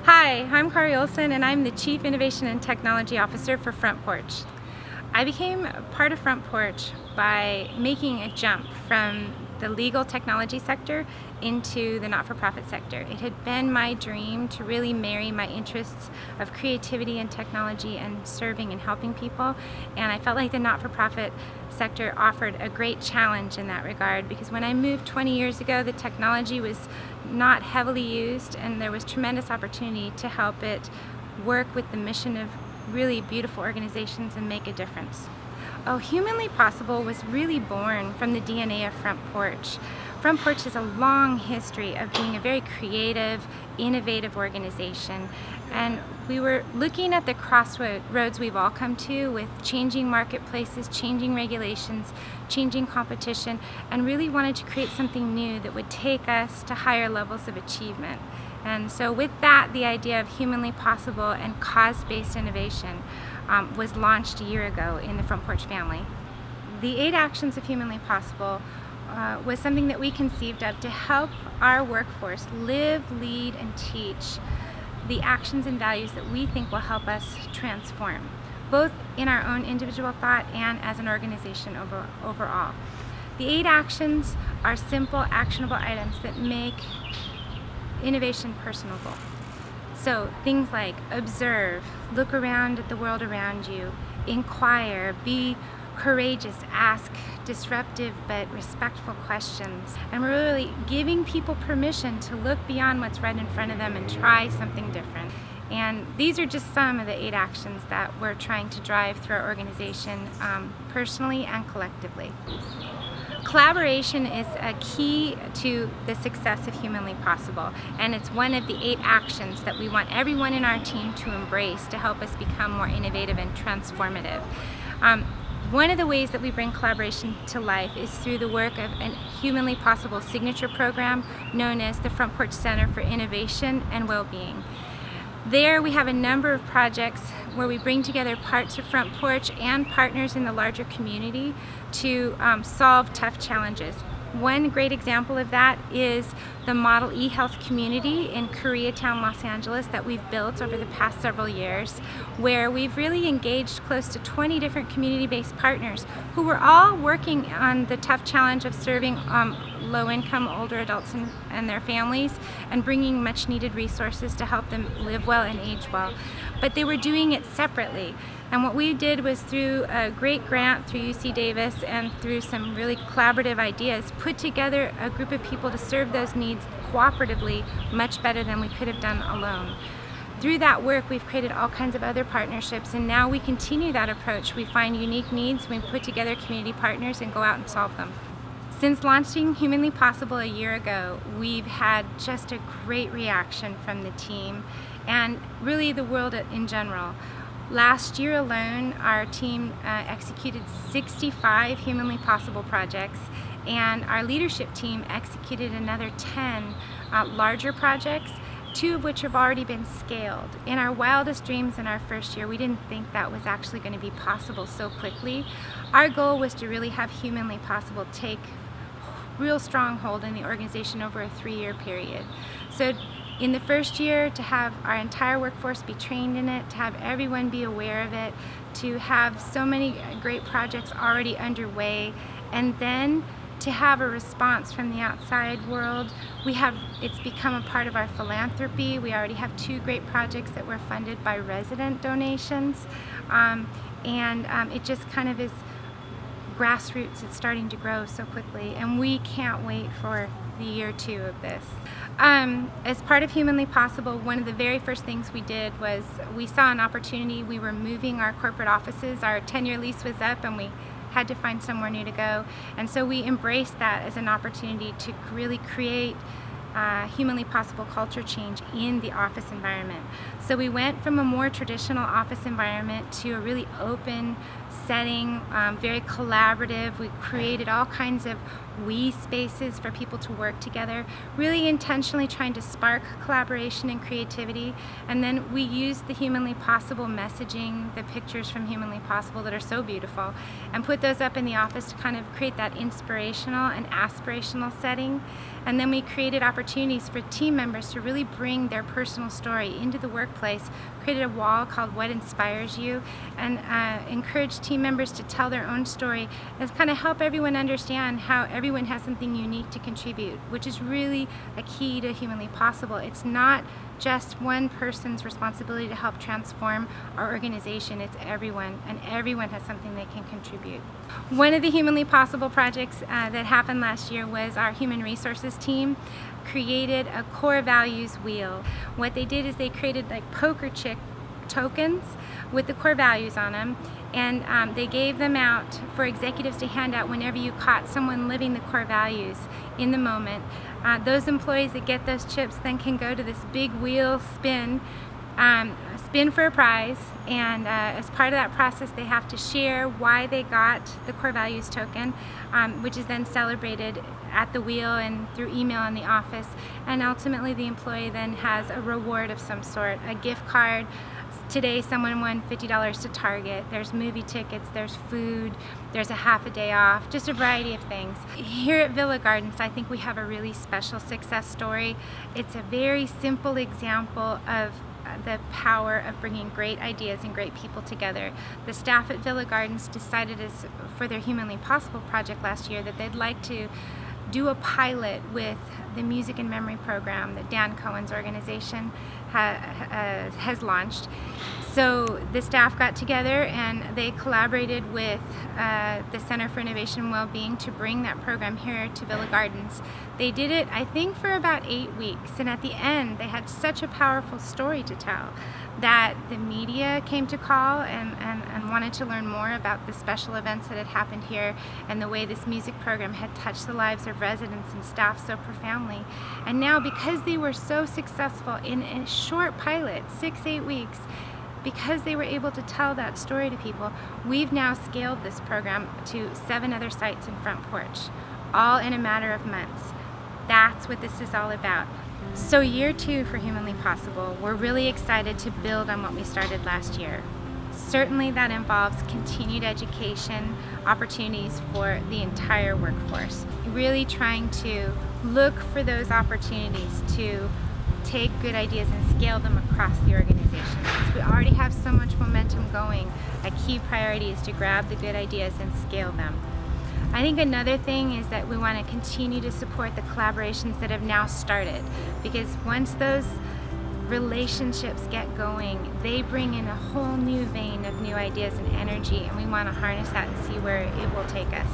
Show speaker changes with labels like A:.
A: Hi, I'm Kari Olson and I'm the Chief Innovation and Technology Officer for Porch. I became part of Porch by making a jump from the legal technology sector into the not-for-profit sector. It had been my dream to really marry my interests of creativity and technology and serving and helping people, and I felt like the not-for-profit sector offered a great challenge in that regard, because when I moved 20 years ago, the technology was not heavily used and there was tremendous opportunity to help it work with the mission of really beautiful organizations and make a difference. Humanly Possible was really born from the DNA of Porch. Porch has a long history of being a very creative, innovative organization, and we were looking at the crossroads we've all come to with changing marketplaces, changing regulations, changing competition, and really wanted to create something new that would take us to higher levels of achievement. And so with that, the idea of Humanly Possible and cause-based innovation was launched a year ago in the Porch family. The 8 actions of Humanly Possible was something that we conceived of to help our workforce live, lead, and teach the actions and values that we think will help us transform, both in our own individual thought and as an organization overall. The 8 actions are simple, actionable items that make innovation personable. So things like observe, look around at the world around you, inquire, be courageous, ask disruptive but respectful questions, and we're really giving people permission to look beyond what's right in front of them and try something different. And these are just some of the 8 actions that we're trying to drive through our organization, personally and collectively. Collaboration is a key to the success of Humanly Possible, and it's one of the 8 actions that we want everyone in our team to embrace to help us become more innovative and transformative. One of the ways that we bring collaboration to life is through the work of a Humanly Possible signature program known as the Porch Center for Innovation and Wellbeing. There we have a number of projects where we bring together parts of Porch and partners in the larger community to solve tough challenges. One great example of that is the Model E-Health community in Koreatown, Los Angeles that we've built over the past several years, where we've really engaged close to 20 different community-based partners who were all working on the tough challenge of serving low-income older adults and their families and bringing much-needed resources to help them live well and age well. But they were doing it separately. And what we did was, through a great grant through UC Davis and through some really collaborative ideas, put together a group of people to serve those needs cooperatively much better than we could have done alone. Through that work, we've created all kinds of other partnerships, and now we continue that approach. We find unique needs, we put together community partners and go out and solve them. Since launching Humanly Possible a year ago, we've had just a great reaction from the team and really the world in general. Last year alone, our team executed 65 Humanly Possible projects, and our leadership team executed another 10 larger projects, 2 of which have already been scaled. In our wildest dreams in our first year, we didn't think that was actually going to be possible so quickly. Our goal was to really have Humanly Possible take real strong hold in the organization over a 3-year period. So in the first year, to have our entire workforce be trained in it, to have everyone be aware of it, to have so many great projects already underway, and then to have a response from the outside world. It's become a part of our philanthropy. We already have 2 great projects that were funded by resident donations, and it just kind of is grassroots. It's starting to grow so quickly, and we can't wait for the year 2 of this. As part of Humanly Possible, one of the very first things we did was we saw an opportunity. We were moving our corporate offices. Our 10-year lease was up and we had to find somewhere new to go, and so we embraced that as an opportunity to really create Humanly Possible culture change in the office environment. So we went from a more traditional office environment to a really open setting, very collaborative. We created all kinds of we spaces for people to work together, really intentionally trying to spark collaboration and creativity. And then we used the Humanly Possible messaging, the pictures from Humanly Possible that are so beautiful, and put those up in the office to kind of create that inspirational and aspirational setting. And then we created opportunities for team members to really bring their personal story into the workplace, created a wall called What Inspires You, and encouraged team members to tell their own story and kind of help everyone understand how everyone has something unique to contribute, which is really a key to Humanly Possible. It's not just one person's responsibility to help transform our organization. It's everyone, and everyone has something they can contribute. One of the Humanly Possible projects that happened last year was our human resources team created a core values wheel. What they did is they created like poker chip tokens with the core values on them, and they gave them out for executives to hand out whenever you caught someone living the core values in the moment. Those employees that get those chips then can go to this big wheel spin for a prize, and as part of that process they have to share why they got the core values token, which is then celebrated at the wheel and through email in the office, and ultimately the employee then has a reward of some sort, a gift card. Today someone won $50 to Target, there's movie tickets, there's food, there's a half a day off, just a variety of things. Here at Villa Gardens I think we have a really special success story. It's a very simple example of the power of bringing great ideas and great people together. The staff at Villa Gardens decided for their Humanly Possible project last year that they'd like to do a pilot with the Music and Memory program that Dan Cohen's organization has launched. So the staff got together and they collaborated with the Center for Innovation and Wellbeing to bring that program here to Villa Gardens. They did it, I think, for about 8 weeks, and at the end they had such a powerful story to tell that the media came to call and wanted to learn more about the special events that had happened here and the way this music program had touched the lives of residents and staff so profoundly. And now, because they were so successful in a short pilot, 6-8 weeks, because they were able to tell that story to people, we've now scaled this program to 7 other sites in Front Porch, all in a matter of months. That's what this is all about. So year 2 for Humanly Possible, we're really excited to build on what we started last year. Certainly that involves continued education, opportunities for the entire workforce. Really trying to look for those opportunities to take good ideas and scale them across the organization. Since we already have so much momentum going, a key priority is to grab the good ideas and scale them. I think another thing is that we want to continue to support the collaborations that have now started, because once those relationships get going, they bring in a whole new vein of new ideas and energy, and we want to harness that and see where it will take us.